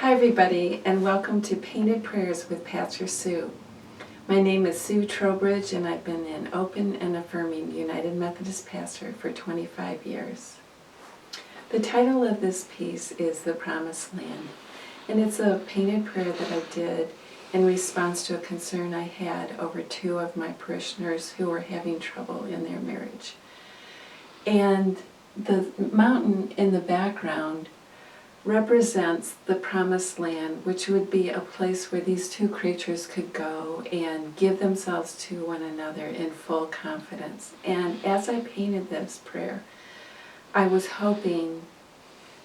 Hi everybody, and welcome to Painted Prayers with Pastor Sue. My name is Sue Trowbridge, and I've been an open and affirming United Methodist pastor for 25 years. The title of this piece is The Promised Land, and it's a painted prayer that I did in response to a concern I had over two of my parishioners who were having trouble in their marriage. And the mountain in the background represents the promised land, which would be a place where these two creatures could go and give themselves to one another in full confidence. And as I painted this prayer, I was hoping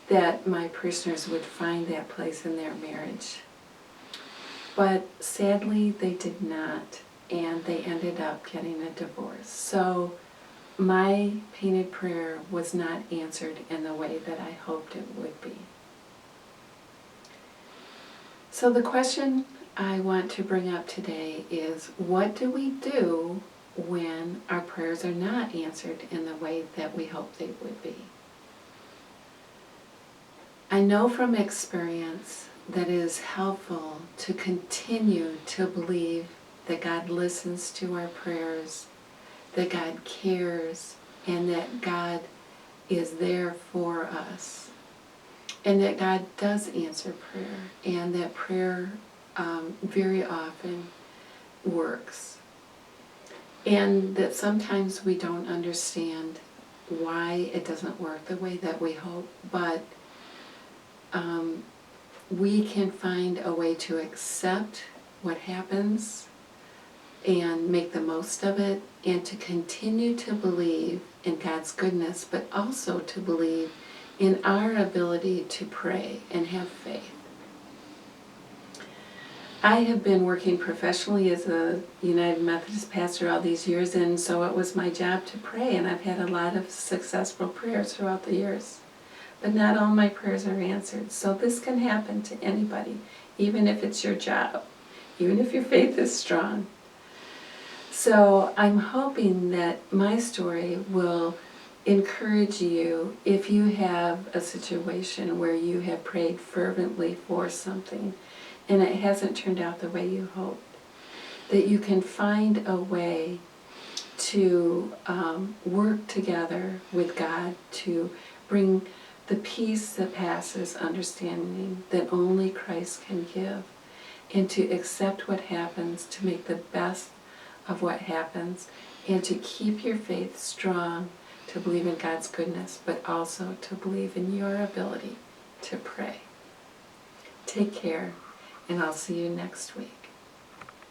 that my parishioners would find that place in their marriage. But sadly, they did not, and they ended up getting a divorce. So my painted prayer was not answered in the way that I hoped it would be. So the question I want to bring up today is, what do we do when our prayers are not answered in the way that we hope they would be? I know from experience that it is helpful to continue to believe that God listens to our prayers, that God cares, and that God is there for us. And that God does answer prayer, and that prayer very often works. And that sometimes we don't understand why it doesn't work the way that we hope, but we can find a way to accept what happens and make the most of it, and to continue to believe in God's goodness, but also to believe in our ability to pray and have faith. I have been working professionally as a United Methodist pastor all these years, and so it was my job to pray, and I've had a lot of successful prayers throughout the years. But not all my prayers are answered, so this can happen to anybody, even if it's your job, even if your faith is strong. So I'm hoping that my story will encourage you, if you have a situation where you have prayed fervently for something and it hasn't turned out the way you hoped, that you can find a way to work together with God to bring the peace that passes understanding that only Christ can give, and to accept what happens, to make the best of what happens, and to keep your faith strong, to believe in God's goodness, but also to believe in your ability to pray. Take care, and I'll see you next week.